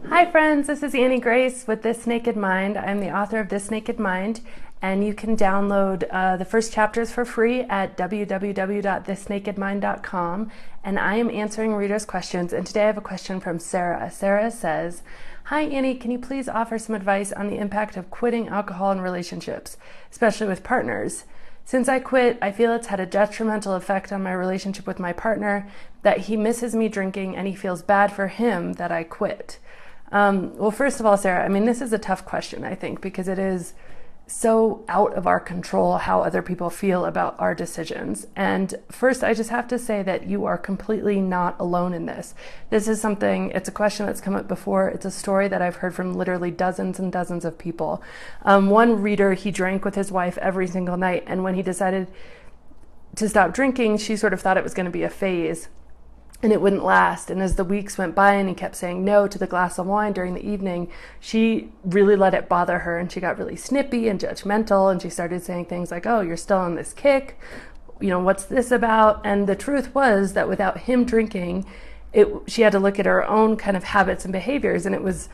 Hi friends, this is Annie Grace with This Naked Mind. I'm the author of This Naked Mind, and you can download the first chapters for free at www.thisnakedmind.com. And I am answering readers' questions, and today I have a question from Sarah. Sarah says, "Hi Annie, can you please offer some advice on the impact of quitting alcohol in relationships, especially with partners? Since I quit, I feel it's had a detrimental effect on my relationship with my partner, that he misses me drinking and he feels bad for him that I quit." Well, first of all, Sarah, this is a tough question, I think, because it is so out of our control how other people feel about our decisions. And first, I just have to say that you are completely not alone in this. It's a question that's come up before. It's a story that I've heard from literally dozens and dozens of people. One reader, he drank with his wife every single night. And when he decided to stop drinking, she sort of thought it was going to be a phase and it wouldn't last. And as the weeks went by and he kept saying no to the glass of wine during the evening, she really let it bother her, and she got really snippy and judgmental, and she started saying things like, "Oh, you're still on this kick, what's this about?" And the truth was that without him drinking, she had to look at her own kind of habits and behaviors, and it was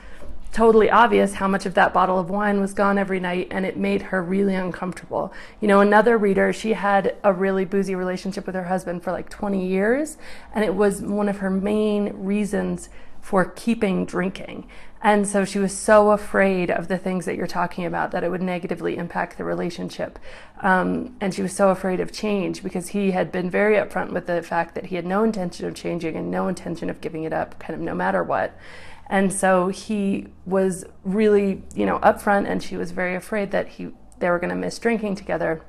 totally obvious how much of that bottle of wine was gone every night, and it made her really uncomfortable. Another reader, she had a really boozy relationship with her husband for like 20 years, and it was one of her main reasons for keeping drinking. And so she was so afraid of the things that you're talking about, that it would negatively impact the relationship. And she was so afraid of change because he had been very upfront with the fact that he had no intention of changing and no intention of giving it up, kind of no matter what. And so he was really, upfront, and she was very afraid that they were going to miss drinking together.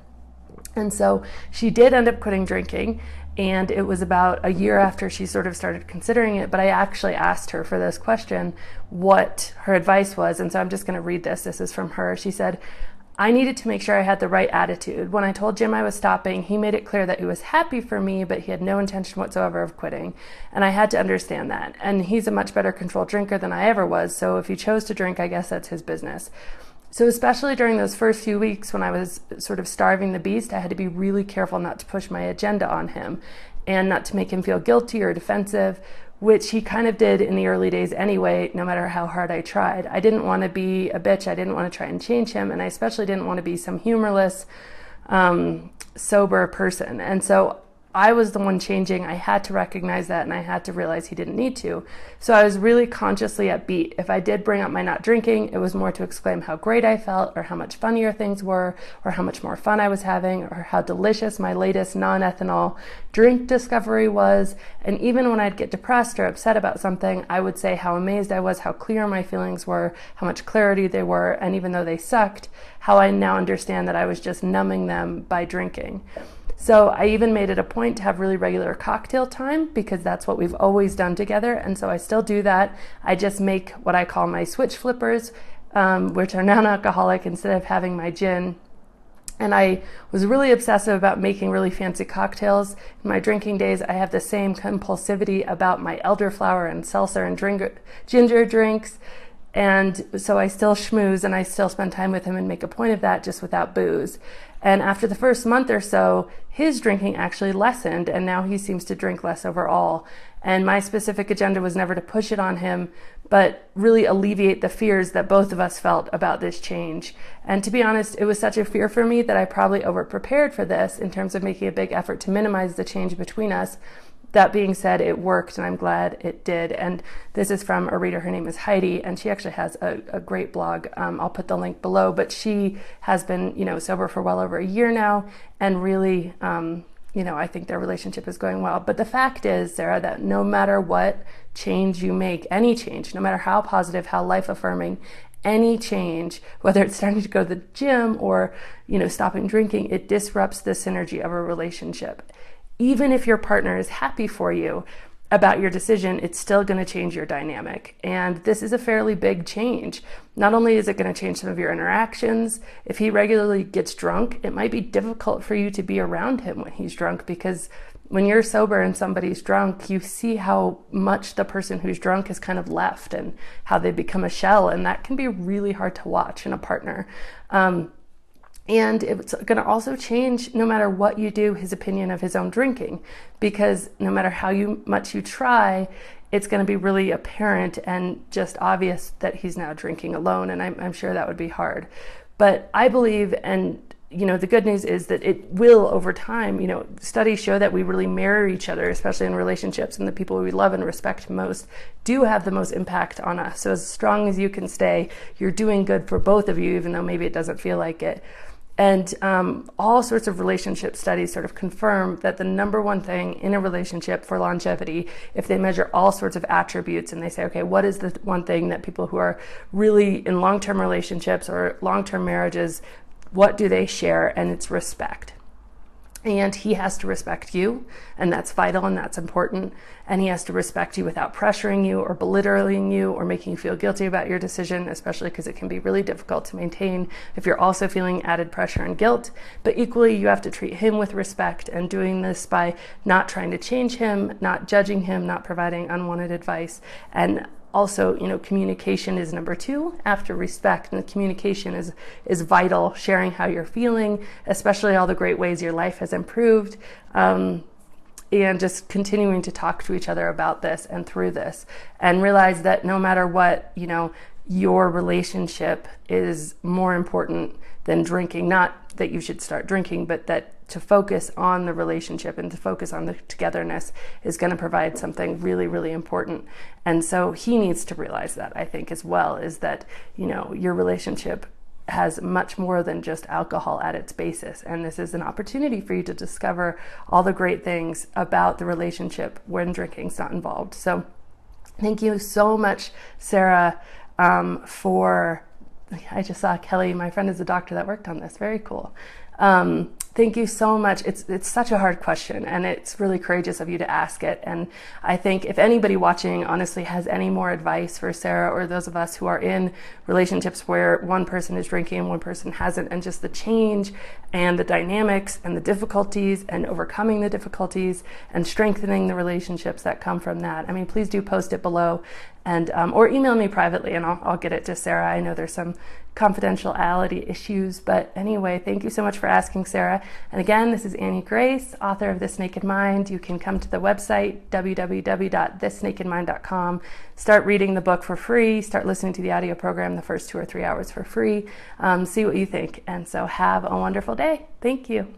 And so she did end up quitting drinking, and it was about a year after she sort of started considering it. But I actually asked her for this question what her advice was, and so I'm just going to read this. This is from her. She said, "I needed to make sure I had the right attitude. When I told Jim I was stopping, he made it clear that he was happy for me, but he had no intention whatsoever of quitting. And I had to understand that. And he's a much better controlled drinker than I ever was, so if he chose to drink, I guess that's his business." So especially during those first few weeks when I was sort of starving the beast, I had to be really careful not to push my agenda on him and not to make him feel guilty or defensive, which he kind of did in the early days anyway, no matter how hard I tried. I didn't want to be a bitch. I didn't want to try and change him. And I especially didn't want to be some humorless, sober person. And so I was the one changing. I had to recognize that, and I had to realize he didn't need to. So I was really consciously upbeat. If I did bring up my not drinking, it was more to exclaim how great I felt, or how much funnier things were, or how much more fun I was having, or how delicious my latest non-ethanol drink discovery was. And even when I'd get depressed or upset about something, I would say how amazed I was, how clear my feelings were, how much clarity they were, and even though they sucked, how I now understand that I was just numbing them by drinking. So I even made it a point to have really regular cocktail time, because that's what we've always done together. And so I still do that. I just make what I call my switch flippers, which are non-alcoholic, instead of having my gin. And I was really obsessive about making really fancy cocktails. In my drinking days, I have the same compulsivity about my elderflower and seltzer and ginger drinks. And so I still schmooze, and I still spend time with him and make a point of that, just without booze. And after the first month or so, his drinking actually lessened, and now he seems to drink less overall. And my specific agenda was never to push it on him, but really alleviate the fears that both of us felt about this change. And to be honest, it was such a fear for me that I probably over-prepared for this in terms of making a big effort to minimize the change between us. That being said, it worked, and I'm glad it did. And this is from a reader. Her name is Heidi, and she actually has a great blog. I'll put the link below, but she has been, sober for well over a year now, and really, I think their relationship is going well. But the fact is, Sarah, that no matter what change you make, any change, no matter how positive, how life-affirming, any change, whether it's starting to go to the gym or, stopping drinking, it disrupts the synergy of a relationship. Even if your partner is happy for you about your decision, it's still going to change your dynamic. And this is a fairly big change. Not only is it going to change some of your interactions, if he regularly gets drunk, it might be difficult for you to be around him when he's drunk, because when you're sober and somebody's drunk, you see how much the person who's drunk is kind of left and how they become a shell. And that can be really hard to watch in a partner. And it's going to also change, no matter what you do, his opinion of his own drinking, because no matter how much you try, it's going to be really apparent and just obvious that he's now drinking alone. And I'm sure that would be hard. But I believe, and the good news is that it will over time. Studies show that we really mirror each other, especially in relationships, and the people we love and respect most do have the most impact on us. So as strong as you can stay, you're doing good for both of you, even though maybe it doesn't feel like it. And all sorts of relationship studies sort of confirm that the number one thing in a relationship for longevity, if they measure all sorts of attributes and they say, okay, what is the one thing that people who are really in long-term relationships or long-term marriages, what do they share? And it's respect. And he has to respect you, and that's vital and that's important. And he has to respect you without pressuring you or belittling you or making you feel guilty about your decision, especially because it can be really difficult to maintain if you're also feeling added pressure and guilt. But equally, you have to treat him with respect, and doing this by not trying to change him, not judging him, not providing unwanted advice. And also, communication is number 2 after respect, and the communication is vital. Sharing how you're feeling, especially all the great ways your life has improved, and just continuing to talk to each other about this and through this, and realize that no matter what, your relationship is more important than drinking. Not that you should start drinking, but that to focus on the relationship and to focus on the togetherness is going to provide something really, really important. And so he needs to realize that, I think, as well, is that, your relationship has much more than just alcohol at its basis. And this is an opportunity for you to discover all the great things about the relationship when drinking's not involved. So thank you so much, Sarah, I just saw Kelly, my friend, is a doctor that worked on this. Very cool. Thank you so much. It's such a hard question, and it's really courageous of you to ask it. And I think if anybody watching honestly has any more advice for Sarah or those of us who are in relationships where one person is drinking and one person hasn't, and just the change and the dynamics and the difficulties and overcoming the difficulties and strengthening the relationships that come from that, please do post it below, and or email me privately, and I'll get it to Sarah. I know there's some confidentiality issues, but anyway, thank you so much for asking, Sarah. And again, this is Annie Grace, author of This Naked Mind. You can come to the website, www.thisnakedmind.com, start reading the book for free, start listening to the audio program the first 2 or 3 hours for free, see what you think. And so have a wonderful day. Thank you.